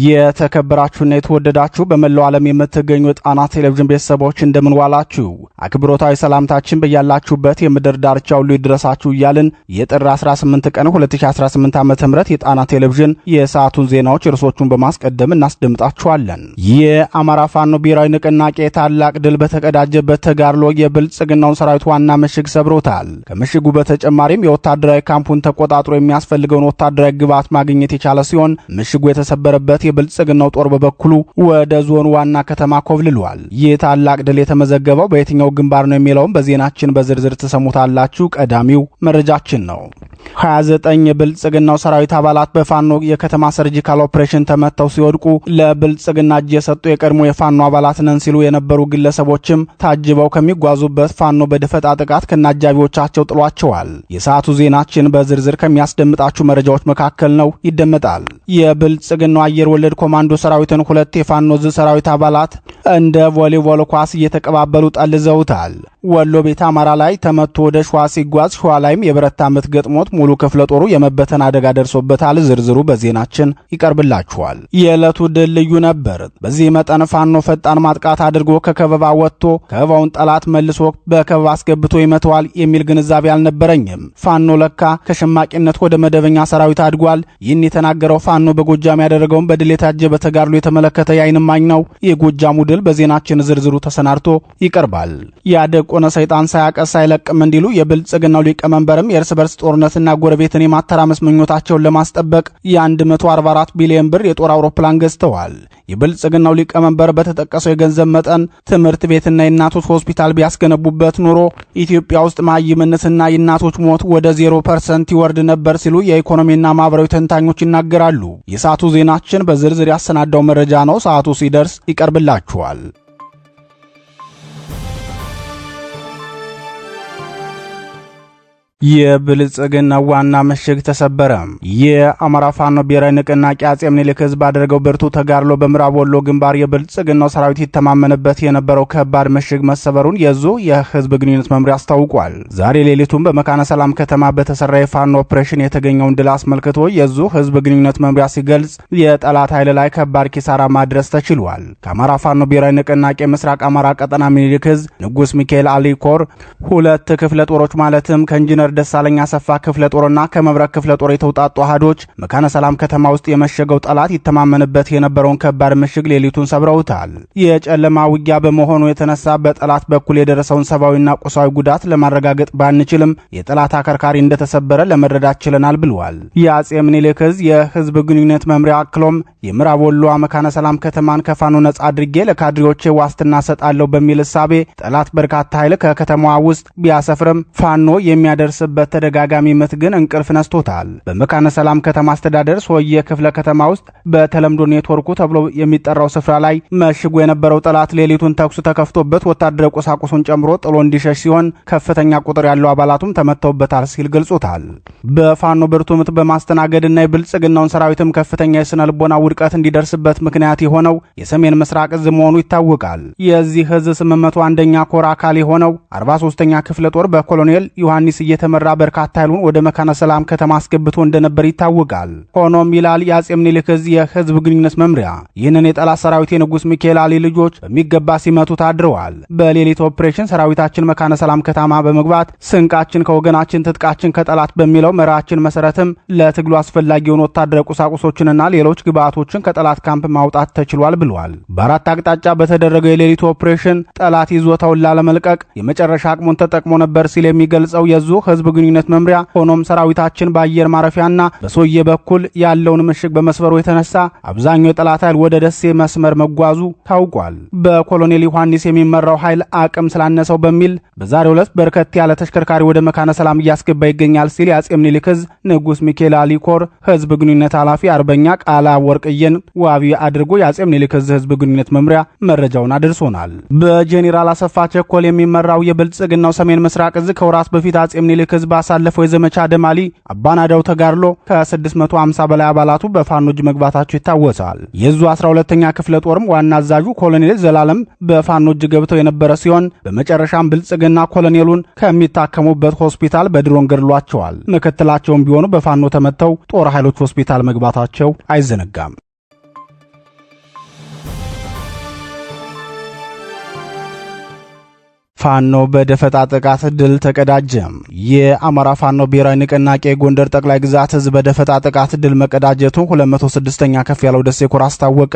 የተከበራችሁና የተወደዳችሁ በመላው ዓለም የምትገኙ ጣና ቴሌቪዥን ቤተሰቦች እንደምን ዋላችሁ? አክብሮታዊ ሰላምታችን በያላችሁበት የምድር ዳርቻ ሁሉ ይድረሳችሁ እያልን የጥር 18 ቀን 2018 ዓ.ም የጣና ቴሌቪዥን የሰዓቱን ዜናዎች ርዕሶቹን በማስቀደም እናስደምጣችኋለን። የአማራ ፋኖ ብሔራዊ ንቅናቄ ታላቅ ድል በተቀዳጀበት ተጋድሎ የብልጽግናውን ሰራዊት ዋና ምሽግ ሰብሮታል። ከምሽጉ በተጨማሪም የወታደራዊ ካምፑን ተቆጣጥሮ የሚያስፈልገውን ወታደራዊ ግብዓት ማግኘት የቻለ ሲሆን ምሽጉ የተሰበረበት የብልጽግናው ጦር በበኩሉ ወደ ዞን ዋና ከተማ ኮብልሏል። ይህ ታላቅ ድል የተመዘገበው በየትኛው ግንባር ነው የሚለውም በዜናችን በዝርዝር ተሰሙታላችሁ። ቀዳሚው መረጃችን ነው። 29 የብልጽግናው ሰራዊት አባላት በፋኖ የከተማ ሰርጂካል ኦፕሬሽን ተመተው ሲወድቁ ለብልጽግና እጅ የሰጡ የቀድሞ የፋኖ አባላት ነን ሲሉ የነበሩ ግለሰቦችም ታጅበው ከሚጓዙበት ፋኖ በደፈጣ ጥቃት ከናጃቢዎቻቸው ጥሏቸዋል። የሰዓቱ ዜናችን በዝርዝር ከሚያስደምጣችሁ መረጃዎች መካከል ነው፣ ይደመጣል። የብልጽግናው አየር ወለድ ኮማንዶ ሰራዊትን ሁለት የፋኖ ሰራዊት አባላት እንደ ቮሊቦል ኳስ እየተቀባበሉ ጠልዘውታል። ወሎ ቤት አማራ ላይ ተመቶ ወደ ሸዋ ሲጓዝ ሸዋ ላይም የብረታ ምት ገጥሞት ሙሉ ክፍለ ጦሩ የመበተን አደጋ ደርሶበታል። ዝርዝሩ በዜናችን ይቀርብላችኋል። የዕለቱ ድል ልዩ ነበር። በዚህ መጠን ፋኖ ፈጣን ማጥቃት አድርጎ ከከበባ ወጥቶ ከበባውን ጠላት መልሶ በከበባ አስገብቶ ይመተዋል የሚል ግንዛቤ አልነበረኝም። ፋኖ ለካ ከሸማቂነት ወደ መደበኛ ሰራዊት አድጓል። ይህን የተናገረው ፋኖ በጎጃም ያደረገውን በድል የታጀበ ተጋድሎ የተመለከተ የዓይን እማኝ ነው። የጎጃሙ ድል በዜናችን ዝርዝሩ ተሰናድቶ ይቀርባል። ያደቆነ ሰይጣን ሳያቀስ አይለቅም እንዲሉ የብልጽግናው ሊቀመንበርም የእርስ በርስ ጦርነትና ጎረቤትን የማተራመስ ምኞታቸውን ለማስጠበቅ የ144 ቢሊዮን ብር የጦር አውሮፕላን ገዝተዋል። የብልጽግናው ሊቀመንበር በተጠቀሰው የገንዘብ መጠን ትምህርት ቤትና የእናቶች ሆስፒታል ቢያስገነቡበት ኑሮ ኢትዮጵያ ውስጥ መሃይምነትና የእናቶች ሞት ወደ 0% ይወርድ ነበር ሲሉ የኢኮኖሚና ማህበራዊ ተንታኞች ይናገራሉ። የሰዓቱ ዜናችን በዝርዝር ያሰናዳው መረጃ ነው። ሰዓቱ ሲደርስ ይቀርብላችኋል። የብልጽግና ዋና ምሽግ ተሰበረ። የአማራ ፋኖ ብሔራዊ ንቅናቄ አጼ ምኒልክ ህዝብ ባደረገው ብርቱ ተጋድሎ በምዕራብ ወሎ ግንባር የብልጽግናው ሰራዊት ይተማመንበት የነበረው ከባድ ምሽግ መሰበሩን የዙ የህዝብ ግንኙነት መምሪያ አስታውቋል። ዛሬ ሌሊቱን በመካነ ሰላም ከተማ በተሰራ የፋኖ ኦፕሬሽን የተገኘውን ድል አስመልክቶ የዙ ህዝብ ግንኙነት መምሪያ ሲገልጽ የጠላት ኃይል ላይ ከባድ ኪሳራ ማድረስ ተችሏል። ከአማራ ፋኖ ብሔራዊ ንቅናቄ ምስራቅ አማራ ቀጠና ምኒልክ ህዝብ ንጉስ ሚካኤል አሊኮር ሁለት ክፍለ ጦሮች ማለትም ከኢንጂነር ደሳለኛ ሰፋ ክፍለ ጦርና ከመብረቅ ክፍለ ጦር የተውጣጡ አሃዶች መካነ ሰላም ከተማ ውስጥ የመሸገው ጠላት ይተማመንበት የነበረውን ከባድ ምሽግ ሌሊቱን ሰብረውታል። የጨለማ ውጊያ በመሆኑ የተነሳ በጠላት በኩል የደረሰውን ሰብአዊና ቁሳዊ ጉዳት ለማረጋገጥ ባንችልም የጠላት አከርካሪ እንደተሰበረ ለመረዳት ችለናል ብለዋል። የአጼ ምኒልክ ዕዝ የህዝብ ግንኙነት መምሪያ አክሎም የምዕራብ ወሎ መካነ ሰላም ከተማን ከፋኖ ነጻ አድርጌ ለካድሬዎቼ ዋስትና ሰጣለሁ በሚል እሳቤ ጠላት በርካታ ኃይል ከከተማዋ ውስጥ ቢያሰፍርም ፋኖ የሚያደርስ በተደጋጋሚ ምት ግን እንቅልፍ ነስቶታል። በመካነ ሰላም ከተማ አስተዳደር ሶየ ክፍለ ከተማ ውስጥ በተለምዶ ኔትወርኩ ተብሎ የሚጠራው ስፍራ ላይ መሽጎ የነበረው ጠላት ሌሊቱን ተኩስ ተከፍቶበት ወታደራዊ ቁሳቁሱን ጨምሮ ጥሎ እንዲሸሽ ሲሆን ከፍተኛ ቁጥር ያለው አባላቱም ተመተውበታል ሲል ገልጾታል። በፋኖ ብርቱ ምት በማስተናገድና የብልጽግናውን ሰራዊትም ከፍተኛ የስነ ልቦና ውድቀት እንዲደርስበት ምክንያት የሆነው የሰሜን ምስራቅ ዕዝ መሆኑ ይታወቃል። የዚህ ዕዝ 801ኛ ኮር አካል የሆነው 43ኛ ክፍለ ጦር በኮሎኔል ዮሐንስ እየተመራ በርካታ ኃይሉን ወደ መካነ ሰላም ከተማ አስገብቶ እንደነበር ይታወቃል። ሆኖም ይላል የአጼ ምኒልክ ዕዝ የህዝብ ግንኙነት መምሪያ ይህንን የጠላት ሰራዊት የንጉስ ሚካኤል አሊ ልጆች በሚገባ ሲመቱት አድረዋል። በሌሊት ኦፕሬሽን ሰራዊታችን መካነ ሰላም ከተማ በመግባት ስንቃችን ከወገናችን ትጥቃችን ከጠላት በሚለው መርሃችን መሰረትም ለትግሉ አስፈላጊውን ወታደራዊ ቁሳቁሶችንና ሌሎች ግብዓቶችን ከጠላት ካምፕ ማውጣት ተችሏል ብሏል። በአራት አቅጣጫ በተደረገው የሌሊት ኦፕሬሽን ጠላት ይዞታውን ላለመልቀቅ የመጨረሻ አቅሙን ተጠቅሞ ነበር ሲል የሚገልጸው የዙ ህዝብ ግንኙነት መምሪያ ሆኖም ሰራዊታችን በአየር ማረፊያና በሶየ በኩል ያለውን ምሽግ በመስበሩ የተነሳ አብዛኛው የጠላት ኃይል ወደ ደሴ መስመር መጓዙ ታውቋል። በኮሎኔል ዮሐንስ የሚመራው ኃይል አቅም ስላነሰው በሚል በዛሬው ዕለት በርከት ያለ ተሽከርካሪ ወደ መካነ ሰላም እያስገባ ይገኛል ሲል የአጼ ምኒልክ ዕዝ ንጉስ ሚካኤል አሊኮር ህዝብ ግንኙነት ኃላፊ አርበኛ ቃላ ወርቅየን ዋቢ አድርጎ የአጼ ምኒልክ ዕዝ ህዝብ ግንኙነት መምሪያ መረጃውን አድርሶናል። በጄኔራል አሰፋ ቸኮል የሚመራው የብልጽግናው ሰሜን ምስራቅ ዕዝ ከወራት በፊት አጼ ምኒልክ ዕዝ ባሳለፈው የዘመቻ ደማሊ አባናዳው ተጋድሎ ከ650 በላይ አባላቱ በፋኖ እጅ መግባታቸው ይታወሳል። የዙ 12ኛ ክፍለ ጦርም ዋና አዛዡ ኮሎኔል ዘላለም በፋኖ እጅ ገብተው የነበረ ሲሆን በመጨረሻም ብልጽግና ኮሎኔሉን ከሚታከሙበት ሆስፒታል በድሮን ገድሏቸዋል። ምክትላቸውም ቢሆኑ በፋኖ ተመተው ጦር ኃይሎች ሆስፒታል መግባታቸው አይዘነጋም። ፋኖ በደፈጣ ጥቃት ድል ተቀዳጀ። የአማራ ፋኖ ብሔራዊ ንቅናቄ ጎንደር ጠቅላይ ግዛት ህዝብ በደፈጣ ጥቃት ድል መቀዳጀቱን 206ኛ ከፍ ያለው ደሴ ኮር አስታወቀ።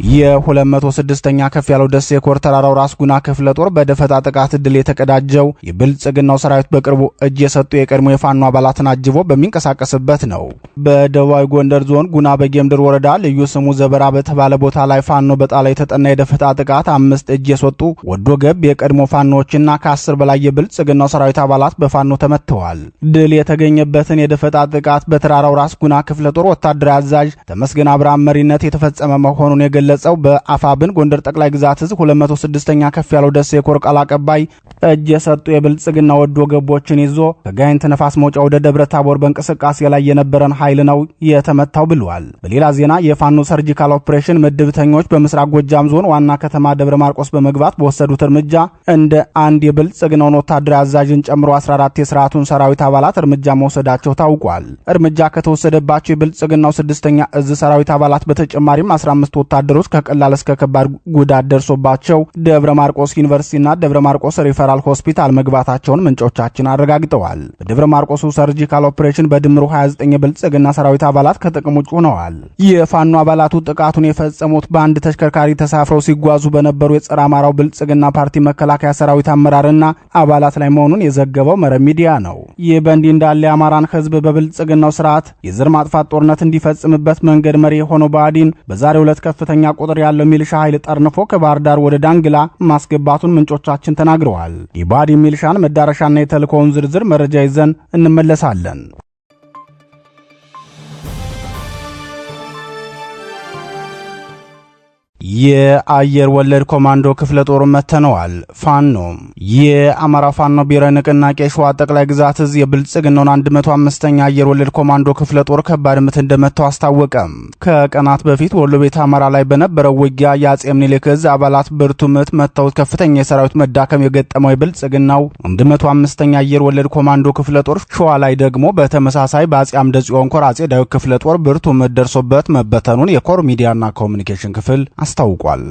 የ206ኛ ከፍ ያለው ደሴ ኮር ተራራው ራስ ጉና ክፍለ ጦር በደፈጣ ጥቃት ድል የተቀዳጀው የብልጽግናው ሰራዊት በቅርቡ እጅ የሰጡ የቀድሞ የፋኖ አባላትን አጅቦ በሚንቀሳቀስበት ነው። በደቡባዊ ጎንደር ዞን ጉና በጌምድር ወረዳ ልዩ ስሙ ዘበራ በተባለ ቦታ ላይ ፋኖ በጣላ የተጠና የደፈጣ ጥቃት 5 እጅ የሰጡ ወዶ ገብ የቀድሞ ፋኖዎችና ከ10 በላይ የብልጽግናው ሰራዊት አባላት በፋኖ ተመተዋል። ድል የተገኘበትን የደፈጣ ጥቃት በተራራው ራስ ጉና ክፍለ ጦር ወታደራዊ አዛዥ ተመስገን አብርሃም መሪነት የተፈጸመ መሆኑን የገለጸው በአፋብን ጎንደር ጠቅላይ ግዛት ህዝብ 206ኛ ከፍ ያለው ደሴ ኮር ቃል አቀባይ እጅ የሰጡ የብልጽግና ወዶ ገቦችን ይዞ ከጋይንት ነፋስ መውጫ ወደ ደብረ ታቦር በእንቅስቃሴ ላይ የነበረን ኃይል ነው የተመታው ብለዋል። በሌላ ዜና የፋኖ ሰርጂካል ኦፕሬሽን ምድብተኞች በምስራቅ ጎጃም ዞን ዋና ከተማ ደብረ ማርቆስ በመግባት በወሰዱት እርምጃ እንደ አንድ የብልጽግናውን ወታደራዊ አዛዥን ጨምሮ 14 የስርዓቱን ሰራዊት አባላት እርምጃ መውሰዳቸው ታውቋል። እርምጃ ከተወሰደባቸው የብልጽግናው 6ኛ እዝ ሰራዊት አባላት በተጨማሪም 15 ወታደሮች ከቀላል እስከ ከባድ ጉዳት ደርሶባቸው ደብረ ማርቆስ ዩኒቨርሲቲና ደብረ ማርቆስ ሪፈራል ሆስፒታል መግባታቸውን ምንጮቻችን አረጋግጠዋል። በደብረ ማርቆሱ ሰርጂካል ኦፕሬሽን በድምሩ 29 የብልጽግና ሰራዊት አባላት ከጥቅም ውጭ ሆነዋል። የፋኖ አባላቱ ጥቃቱን የፈጸሙት በአንድ ተሽከርካሪ ተሳፍረው ሲጓዙ በነበሩ የጸረ አማራው ብልጽግና ፓርቲ መከላከያ ሰራዊት አመራርና አባላት ላይ መሆኑን የዘገበው መረብ ሚዲያ ነው። ይህ በእንዲህ እንዳለ የአማራን ህዝብ በብልጽግናው ስርዓት የዘር ማጥፋት ጦርነት እንዲፈጽምበት መንገድ መሪ የሆነው ብአዴን በዛሬው ዕለት ከፍተኛ ቁጥር ያለው ሚሊሻ ኃይል ጠርንፎ ከባህር ዳር ወደ ዳንግላ ማስገባቱን ምንጮቻችን ተናግረዋል። የብአዴን ሚሊሻን መዳረሻና የተልእኮውን ዝርዝር መረጃ ይዘን እንመለሳለን። የአየር ወለድ ኮማንዶ ክፍለ ጦር መተነዋል። ፋኖ የአማራ ፋኖ ብሔራዊ ንቅናቄ ሸዋ ጠቅላይ ግዛት እዝ የብልጽግናውን 105ኛ አየር ወለድ ኮማንዶ ክፍለ ጦር ከባድ ምት እንደመታው አስታወቀ። ከቀናት በፊት ወሎ ቤት አማራ ላይ በነበረው ውጊያ የአጼ ምኒልክ እዝ አባላት ብርቱ ምት መተው ከፍተኛ የሰራዊት መዳከም የገጠመው የብልጽግናው 105ኛ አየር ወለድ ኮማንዶ ክፍለ ጦር ሸዋ ላይ ደግሞ በተመሳሳይ በአጼ አምደ ጽዮን ኮር አጼ ዳዊት ክፍለ ጦር ብርቱ ምት ደርሶበት መበተኑን የኮር ሚዲያና ኮሙኒኬሽን ክፍል አስታውቋል።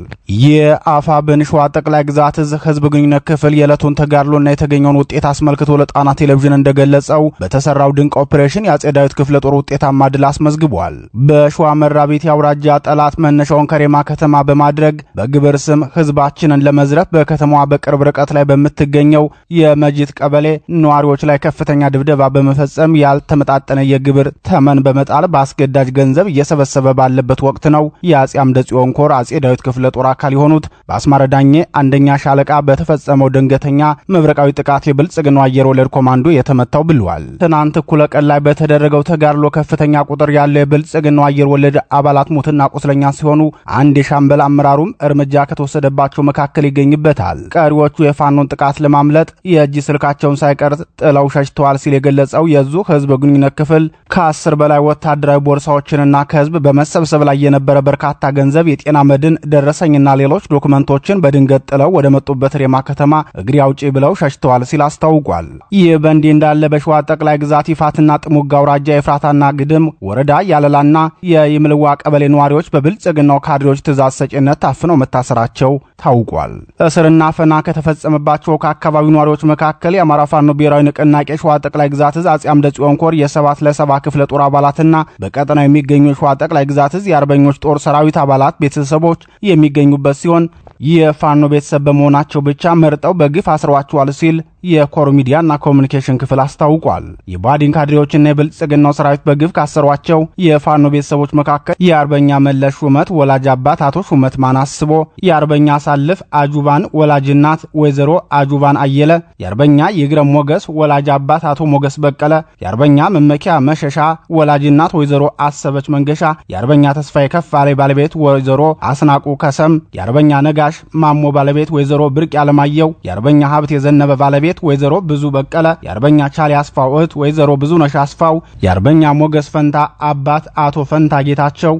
የአፋብን ሸዋ ጠቅላይ ግዛት እዝ ህዝብ ግንኙነት ክፍል የዕለቱን ተጋድሎና የተገኘውን ውጤት አስመልክቶ ለጣና ቴሌቪዥን እንደገለጸው በተሰራው ድንቅ ኦፕሬሽን የአጼ ዳዊት ክፍለ ጦር ውጤታማ ድል አስመዝግቧል። በሸዋ መራቤቴ አውራጃ ጠላት መነሻውን ከሬማ ከተማ በማድረግ በግብር ስም ህዝባችንን ለመዝረፍ በከተማዋ በቅርብ ርቀት ላይ በምትገኘው የመጂት ቀበሌ ነዋሪዎች ላይ ከፍተኛ ድብደባ በመፈጸም ያልተመጣጠነ የግብር ተመን በመጣል በአስገዳጅ ገንዘብ እየሰበሰበ ባለበት ወቅት ነው የአጼ አምደ ጽዮን ኮር አጼ ዳዊት ክፍለ ጦር አካል የሆኑት በአስማረ ዳኜ አንደኛ ሻለቃ በተፈጸመው ድንገተኛ መብረቃዊ ጥቃት የብልጽግናው አየር ወለድ ኮማንዶ የተመታው ብለዋል። ትናንት እኩለ ቀን ላይ በተደረገው ተጋድሎ ከፍተኛ ቁጥር ያለው የብልጽግናው አየር ወለድ አባላት ሙትና ቁስለኛ ሲሆኑ አንድ የሻምበል አመራሩም እርምጃ ከተወሰደባቸው መካከል ይገኝበታል። ቀሪዎቹ የፋኖን ጥቃት ለማምለጥ የእጅ ስልካቸውን ሳይቀር ጥለው ሸሽተዋል ሲል የገለጸው የዙ ህዝብ ግንኙነት ክፍል ከ10 በላይ ወታደራዊ ቦርሳዎችንና ከህዝብ በመሰብሰብ ላይ የነበረ በርካታ ገንዘብ የጤና መድን ደረሰኝና ሌሎች ዶክመንቶችን በድንገት ጥለው ወደ መጡበት ሬማ ከተማ እግሪ አውጪ ብለው ሸሽተዋል ሲል አስታውቋል። ይህ በእንዲህ እንዳለ በሸዋ ጠቅላይ ግዛት ይፋትና ጥሙጋ አውራጃ የፍራታና ግድም ወረዳ ያለላና የይምልዋ ቀበሌ ነዋሪዎች በብልጽግናው ካድሬዎች ትእዛዝ ሰጪነት ታፍነው መታሰራቸው ታውቋል። እስርና አፈና ከተፈጸመባቸው ከአካባቢው ነዋሪዎች መካከል የአማራ ፋኖ ብሔራዊ ንቅናቄ ሸዋ ጠቅላይ ግዛት እዝ አጼ አምደ ጽዮን ኮር የ7 ለ7 ክፍለ ጦር አባላትና በቀጠናው የሚገኙ የሸዋ ጠቅላይ ግዛት እዝ የአርበኞች ጦር ሰራዊት አባላት ቤተሰቦች የሚገኙበት ሲሆን የፋኖ ቤተሰብ በመሆናቸው ብቻ መርጠው በግፍ አስረዋቸዋል ሲል የኮር ሚዲያና ኮሙኒኬሽን ክፍል አስታውቋል። የብአዴን ካድሬዎችና የብልጽግናው ሰራዊት በግፍ ካሰሯቸው የፋኖ ቤተሰቦች መካከል የአርበኛ መለስ ሹመት ወላጅ አባት አቶ ሹመት ማናስቦ፣ የአርበኛ ሳልፍ አጁባን ወላጅ እናት ወይዘሮ አጁባን አየለ፣ የአርበኛ ይግረም ሞገስ ወላጅ አባት አቶ ሞገስ በቀለ፣ የአርበኛ መመኪያ መሸሻ ወላጅ እናት ወይዘሮ አሰበች መንገሻ፣ የአርበኛ ተስፋዬ ከፋላይ ባለቤት ወይዘሮ አስናቁ ከሰም፣ የአርበኛ ነጋሽ ማሞ ባለቤት ወይዘሮ ብርቅ ያለማየው፣ የአርበኛ ሀብት የዘነበ ባለቤት ባለቤት ወይዘሮ ብዙ በቀለ፣ የአርበኛ ቻሌ አስፋው እህት ወይዘሮ ብዙነሽ አስፋው፣ የአርበኛ ሞገስ ፈንታ አባት አቶ ፈንታ ጌታቸው፣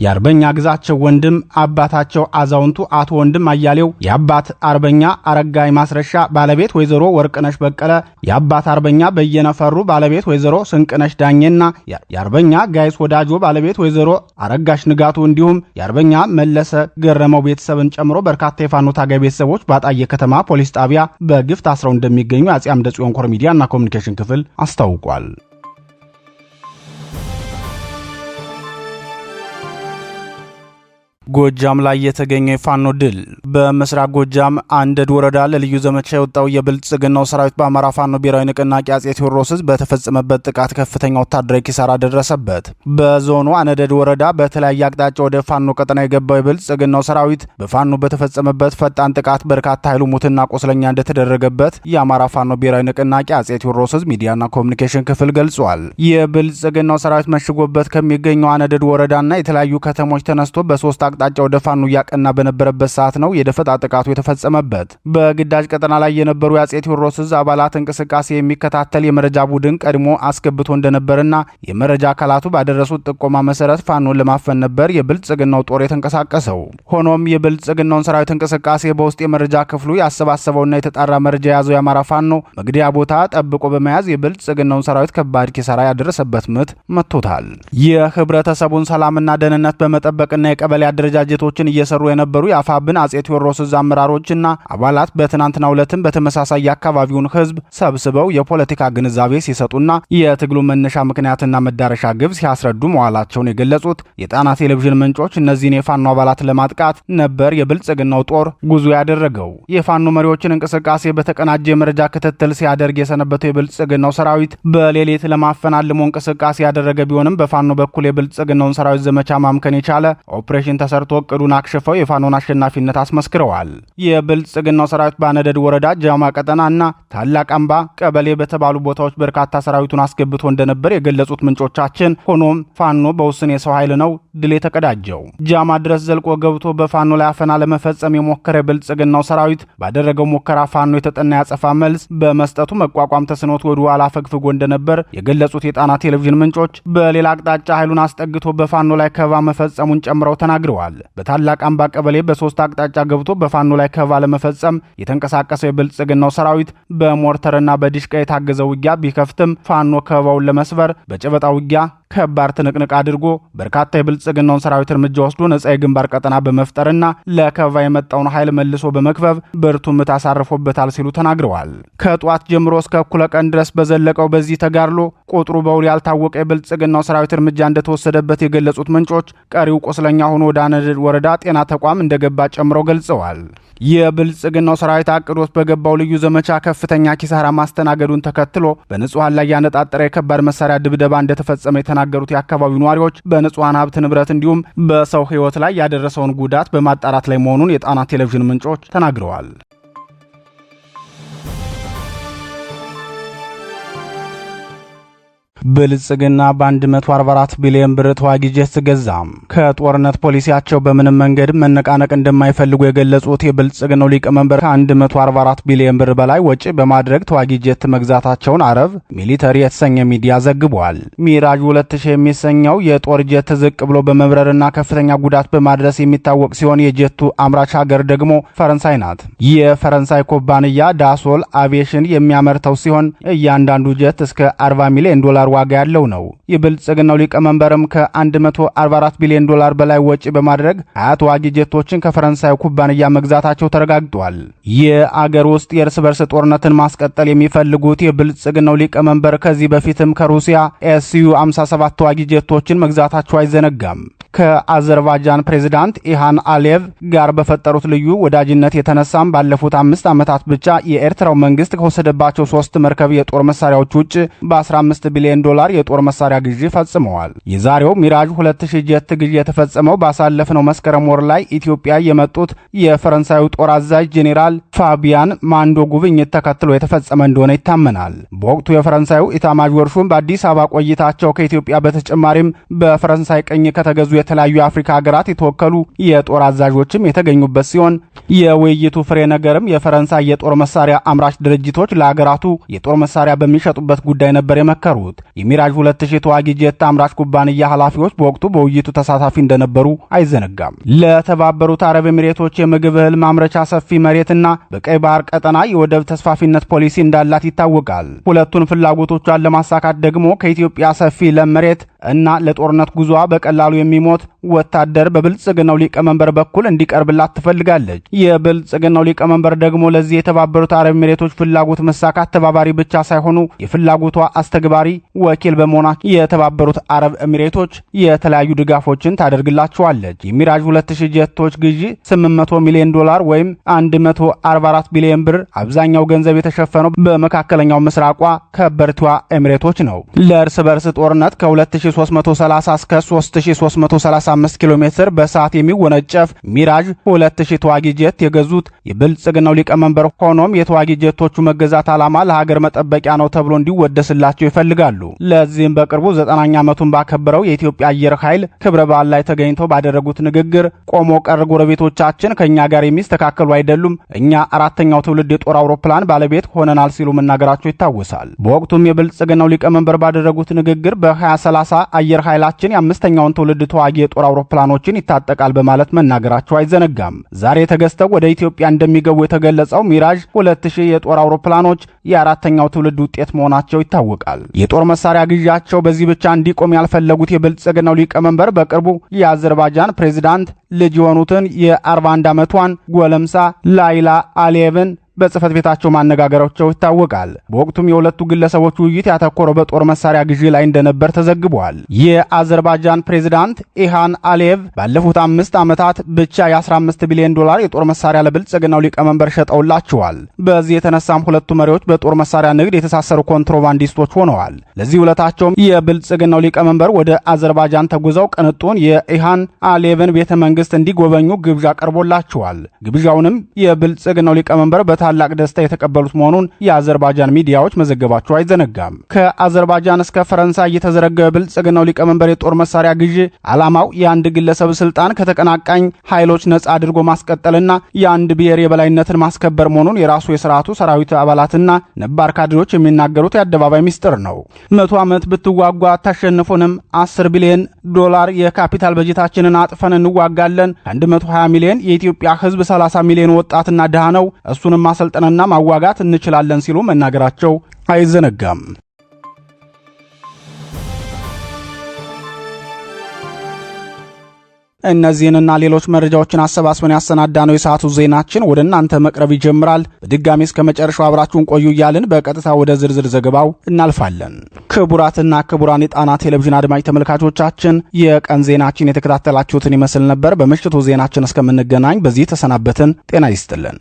የአርበኛ ግዛቸው ወንድም አባታቸው አዛውንቱ አቶ ወንድም አያሌው፣ የአባት አርበኛ አረጋይ ማስረሻ ባለቤት ወይዘሮ ወርቅነሽ በቀለ፣ የአባት አርበኛ በየነፈሩ ባለቤት ወይዘሮ ስንቅነሽ ዳኘና የአርበኛ ጋይስ ወዳጆ ባለቤት ወይዘሮ አረጋሽ ንጋቱ እንዲሁም የአርበኛ መለሰ ገረመው ቤተሰብን ጨምሮ በርካታ የፋኖ ታጋይ ቤተሰቦች በአጣዬ ከተማ ፖሊስ ጣቢያ በግፍ ታስረው እንደሚገኙ የአፄ አምደ ጽዮን ኮር ሚዲያና ኮሚኒኬሽን ክፍል አስታውቋል። ጎጃም ላይ የተገኘው የፋኖ ድል። በምስራቅ ጎጃም አንደድ ወረዳ ለልዩ ዘመቻ የወጣው የብልጽግናው ሰራዊት በአማራ ፋኖ ብሔራዊ ንቅናቄ አጼ ቴዎድሮስ በተፈጸመበት ጥቃት ከፍተኛ ወታደራዊ ኪሳራ ደረሰበት። በዞኑ አንደድ ወረዳ በተለያየ አቅጣጫ ወደ ፋኖ ቀጠና የገባው የብልጽግናው ሰራዊት በፋኖ በተፈጸመበት ፈጣን ጥቃት በርካታ ኃይሉ ሙትና ቆስለኛ እንደተደረገበት የአማራ ፋኖ ብሔራዊ ንቅናቄ አጼ ቴዎድሮስ ሚዲያና ኮሚኒኬሽን ክፍል ገልጿል። የብልጽግናው ሰራዊት መሽጎበት ከሚገኘው አንደድ ወረዳና የተለያዩ ከተሞች ተነስቶ በሶስት አቅጣጫ ወደ ፋኖ ያቀና በነበረበት ሰዓት ነው የደፈጣ ጥቃቱ የተፈጸመበት። በግዳጅ ቀጠና ላይ የነበሩ የአጼ ቴዎድሮስ አባላት እንቅስቃሴ የሚከታተል የመረጃ ቡድን ቀድሞ አስገብቶ እንደነበርና የመረጃ አካላቱ ባደረሱት ጥቆማ መሰረት ፋኖን ለማፈን ነበር የብልጽግናው ጦር የተንቀሳቀሰው። ሆኖም የብልጽግናውን ሰራዊት እንቅስቃሴ በውስጥ የመረጃ ክፍሉ ያሰባሰበውና የተጣራ መረጃ የያዘው የአማራ ፋኖ መግደያ ቦታ ጠብቆ በመያዝ የብልጽግናውን ሰራዊት ከባድ ኪሳራ ያደረሰበት ምት መጥቶታል። የህብረተሰቡን ሰላምና ደህንነት በመጠበቅና የቀበሌ አደረጃጀቶችን እየሰሩ የነበሩ የአፋብን አጼ ቴዎድሮስ አመራሮችና አባላት በትናንትናው ዕለትም በተመሳሳይ የአካባቢውን ህዝብ ሰብስበው የፖለቲካ ግንዛቤ ሲሰጡና የትግሉ መነሻ ምክንያትና መዳረሻ ግብ ሲያስረዱ መዋላቸውን የገለጹት የጣና ቴሌቪዥን ምንጮች እነዚህን የፋኖ አባላት ለማጥቃት ነበር የብልጽግናው ጦር ጉዞ ያደረገው። የፋኖ መሪዎችን እንቅስቃሴ በተቀናጀ የመረጃ ክትትል ሲያደርግ የሰነበተው የብልጽግናው ሰራዊት በሌሊት ለማፈን አልሞ እንቅስቃሴ ያደረገ ቢሆንም በፋኖ በኩል የብልጽግናውን ሰራዊት ዘመቻ ማምከን የቻለ ኦፕሬሽን ተሰርቶ እቅዱን አክሽፈው የፋኖን አሸናፊነት አስመስክረዋል። የብልጽግናው ሰራዊት በአነደድ ወረዳ ጃማ ቀጠና እና ታላቅ አምባ ቀበሌ በተባሉ ቦታዎች በርካታ ሰራዊቱን አስገብቶ እንደነበር የገለጹት ምንጮቻችን፣ ሆኖም ፋኖ በውስን የሰው ኃይል ነው ድል የተቀዳጀው። ጃማ ድረስ ዘልቆ ገብቶ በፋኖ ላይ አፈና ለመፈጸም የሞከረ የብልጽግናው ሰራዊት ባደረገው ሙከራ ፋኖ የተጠና ያጸፋ መልስ በመስጠቱ መቋቋም ተስኖት ወደ ኋላ ፈግፍጎ እንደነበር የገለጹት የጣና ቴሌቪዥን ምንጮች በሌላ አቅጣጫ ኃይሉን አስጠግቶ በፋኖ ላይ ከበባ መፈጸሙን ጨምረው ተናግረዋል። በታላቅ አምባ ቀበሌ በሶስት አቅጣጫ ገብቶ በፋኖ ላይ ከበባ ለመፈጸም የተንቀሳቀሰው የብልጽግናው ሰራዊት በሞርተርና በዲሽቃ የታገዘ ውጊያ ቢከፍትም ፋኖ ከበባውን ለመስበር በጨበጣ ውጊያ ከባድ ትንቅንቅ አድርጎ በርካታ የብልጽግናውን ሰራዊት እርምጃ ወስዶ ነጻ የግንባር ቀጠና በመፍጠርና ለከበባ የመጣውን ኃይል መልሶ በመክበብ ብርቱ ምት አሳርፎበታል ሲሉ ተናግረዋል። ከጧት ጀምሮ እስከ እኩለ ቀን ድረስ በዘለቀው በዚህ ተጋድሎ ቁጥሩ በውል ያልታወቀ የብልጽግናው ሰራዊት እርምጃ እንደተወሰደበት የገለጹት ምንጮች ቀሪው ቆስለኛ ሆኖ ወደ አንደድ ወረዳ ጤና ተቋም እንደገባ ጨምረው ገልጸዋል። የብልጽግናው ሰራዊት አቅዶት በገባው ልዩ ዘመቻ ከፍተኛ ኪሳራ ማስተናገዱን ተከትሎ በንጹሃን ላይ ያነጣጠረ የከባድ መሳሪያ ድብደባ እንደተፈጸመ የተናገሩት የአካባቢው ነዋሪዎች በንጹሃን ሀብት ንብረት እንዲሁም በሰው ሕይወት ላይ ያደረሰውን ጉዳት በማጣራት ላይ መሆኑን የጣና ቴሌቪዥን ምንጮች ተናግረዋል። ብልጽግና በ144 ቢሊዮን ብር ተዋጊ ጄት ገዛ። ከጦርነት ፖሊሲያቸው በምንም መንገድ መነቃነቅ እንደማይፈልጉ የገለጹት የብልጽግናው ሊቀመንበር ከ144 ቢሊዮን ብር በላይ ወጪ በማድረግ ተዋጊ ጄት መግዛታቸውን አረብ ሚሊተሪ የተሰኘ ሚዲያ ዘግቧል። ሚራጅ 2000 የሚሰኘው የጦር ጄት ዝቅ ብሎ በመብረርና ከፍተኛ ጉዳት በማድረስ የሚታወቅ ሲሆን የጄቱ አምራች ሀገር ደግሞ ፈረንሳይ ናት። የፈረንሳይ ኩባንያ ዳሶል አቪዬሽን የሚያመርተው ሲሆን እያንዳንዱ ጄት እስከ 40 ሚሊዮን ዶላር ዋጋ ያለው ነው። የብልጽግናው ሊቀመንበርም ከ144 ቢሊዮን ዶላር በላይ ወጪ በማድረግ 20 ተዋጊ ጄቶችን ከፈረንሳይ ኩባንያ መግዛታቸው ተረጋግጧል። የአገር ውስጥ የእርስ በርስ ጦርነትን ማስቀጠል የሚፈልጉት የብልጽግናው ሊቀመንበር ከዚህ በፊትም ከሩሲያ ኤስዩ 57 ተዋጊ ጄቶችን መግዛታቸው አይዘነጋም። ከአዘርባይጃን ፕሬዝዳንት ኢሃን አሊየቭ ጋር በፈጠሩት ልዩ ወዳጅነት የተነሳም ባለፉት 5 ዓመታት ብቻ የኤርትራው መንግስት ከወሰደባቸው 3 መርከብ የጦር መሳሪያዎች ውጭ በ15 ቢሊዮን ሚሊዮን ዶላር የጦር መሳሪያ ግዢ ፈጽመዋል። የዛሬው ሚራጅ 2000 ጀት ግዢ የተፈጸመው ባሳለፍነው መስከረም ወር ላይ ኢትዮጵያ የመጡት የፈረንሳዩ ጦር አዛዥ ጄኔራል ፋቢያን ማንዶ ጉብኝት ተከትሎ የተፈጸመ እንደሆነ ይታመናል። በወቅቱ የፈረንሳዩ ኢታማዦር ሹም በአዲስ አበባ ቆይታቸው ከኢትዮጵያ በተጨማሪም በፈረንሳይ ቀኝ ከተገዙ የተለያዩ የአፍሪካ ሀገራት የተወከሉ የጦር አዛዦችም የተገኙበት ሲሆን የውይይቱ ፍሬ ነገርም የፈረንሳይ የጦር መሳሪያ አምራች ድርጅቶች ለሀገራቱ የጦር መሳሪያ በሚሸጡበት ጉዳይ ነበር የመከሩት። የሚራጅ 2000 ተዋጊ ጄት አምራች ኩባንያ ኃላፊዎች በወቅቱ በውይይቱ ተሳታፊ እንደነበሩ አይዘነጋም። ለተባበሩት አረብ ኤሚሬቶች የምግብ እህል ማምረቻ ሰፊ መሬትና በቀይ ባህር ቀጠና የወደብ ተስፋፊነት ፖሊሲ እንዳላት ይታወቃል። ሁለቱን ፍላጎቶቿን ለማሳካት ደግሞ ከኢትዮጵያ ሰፊ ለም መሬት እና ለጦርነት ጉዟ በቀላሉ የሚሞት ወታደር በብልጽግናው ሊቀመንበር በኩል እንዲቀርብላት ትፈልጋለች። የብልጽግናው ሊቀመንበር ደግሞ ለዚህ የተባበሩት አረብ ኤሚሬቶች ፍላጎት መሳካት ተባባሪ ብቻ ሳይሆኑ የፍላጎቷ አስተግባሪ ወኪል በመሆናቸው የተባበሩት አረብ ኤሚሬቶች የተለያዩ ድጋፎችን ታደርግላቸዋለች። የሚራጅ 2000 ጀቶች ግዢ 800 ሚሊዮን ዶላር ወይም 144 ቢሊዮን ብር፣ አብዛኛው ገንዘብ የተሸፈነው በመካከለኛው ምስራቋ ከበርቲዋ ኤሚሬቶች ነው። ለእርስ በርስ ጦርነት ከ2330 እስከ 3335 ኪሎ ሜትር በሰዓት የሚወነጨፍ ሚራጅ 2000 ተዋጊ ጀት የገዙት የብልጽግናው ሊቀመንበር ሆኖም የተዋጊ ጀቶቹ መገዛት ዓላማ ለሀገር መጠበቂያ ነው ተብሎ እንዲወደስላቸው ይፈልጋሉ። ለዚህም በቅርቡ 90ኛ ዓመቱን ባከበረው የኢትዮጵያ አየር ኃይል ክብረ በዓል ላይ ተገኝተው ባደረጉት ንግግር ቆሞ ቀር ጎረቤቶቻችን ከኛ ጋር የሚስተካከሉ አይደሉም፣ እኛ አራተኛው ትውልድ የጦር አውሮፕላን ባለቤት ሆነናል ሲሉ መናገራቸው ይታወሳል። በወቅቱም የብልጽግናው ሊቀመንበር ባደረጉት ንግግር በ2030 አየር ኃይላችን የአምስተኛውን ትውልድ ተዋጊ የጦር አውሮፕላኖችን ይታጠቃል በማለት መናገራቸው አይዘነጋም። ዛሬ ተገዝተው ወደ ኢትዮጵያ እንደሚገቡ የተገለጸው ሚራጅ 2000 የጦር አውሮፕላኖች የአራተኛው ትውልድ ውጤት መሆናቸው ይታወቃል። የጦር መሳሪያ ግዢያቸው በዚህ ብቻ እንዲቆም ያልፈለጉት የብልጽግናው ሊቀመንበር በቅርቡ የአዘርባይጃን ፕሬዝዳንት ልጅ የሆኑትን የ41 ዓመቷን ጎለምሳ ላይላ አሊየቭን በጽህፈት ቤታቸው ማነጋገራቸው ይታወቃል። በወቅቱም የሁለቱ ግለሰቦች ውይይት ያተኮረው በጦር መሳሪያ ግዢ ላይ እንደነበር ተዘግቧል። የአዘርባይጃን ፕሬዝዳንት ኢልሃም አሊየቭ ባለፉት 5 ዓመታት ብቻ የ15 ቢሊዮን ዶላር የጦር መሳሪያ ለብልጽግናው ሊቀመንበር ሸጠውላቸዋል። በዚህ የተነሳም ሁለቱ መሪዎች በጦር መሳሪያ ንግድ የተሳሰሩ ኮንትሮባንዲስቶች ሆነዋል። ለዚህ ውለታቸውም የብልጽግናው ሊቀመንበር ወደ አዘርባይጃን ተጉዘው ቅንጡን የኢልሃም አሊየቭን ቤተ መንግስት እንዲጎበኙ ግብዣ ቀርቦላቸዋል። ግብዣውንም የብልጽግናው ሊቀመንበር ታላቅ ደስታ የተቀበሉት መሆኑን የአዘርባይጃን ሚዲያዎች መዘገባቸው አይዘነጋም። ከአዘርባይጃን እስከ ፈረንሳይ የተዘረጋው የብልጽግናው ሊቀመንበር የጦር መሳሪያ ግዢ ዓላማው የአንድ ግለሰብ ስልጣን ከተቀናቃኝ ኃይሎች ነጻ አድርጎ ማስቀጠልና የአንድ ብሔር የበላይነትን ማስከበር መሆኑን የራሱ የስርዓቱ ሰራዊት አባላትና ነባር ካድሬዎች የሚናገሩት የአደባባይ ሚስጥር ነው። 100 ዓመት ብትዋጓ አታሸንፉንም፣ 10 ቢሊዮን ዶላር የካፒታል በጀታችንን አጥፈን እንዋጋለን፣ 120 ሚሊዮን የኢትዮጵያ ሕዝብ 30 ሚሊዮን ወጣትና ድሃ ነው፣ እሱንም ማሰልጠንና ማዋጋት እንችላለን ሲሉ መናገራቸው አይዘነጋም። እነዚህንና ሌሎች መረጃዎችን አሰባስበን ያሰናዳነው የሰዓቱ ዜናችን ወደ እናንተ መቅረብ ይጀምራል። በድጋሚ እስከ መጨረሻው አብራችሁን ቆዩ እያልን በቀጥታ ወደ ዝርዝር ዘገባው እናልፋለን። ክቡራትና ክቡራን የጣና ቴሌቪዥን አድማጭ ተመልካቾቻችን የቀን ዜናችን የተከታተላችሁትን ይመስል ነበር። በምሽቱ ዜናችን እስከምንገናኝ በዚህ ተሰናበትን። ጤና ይስጥልን።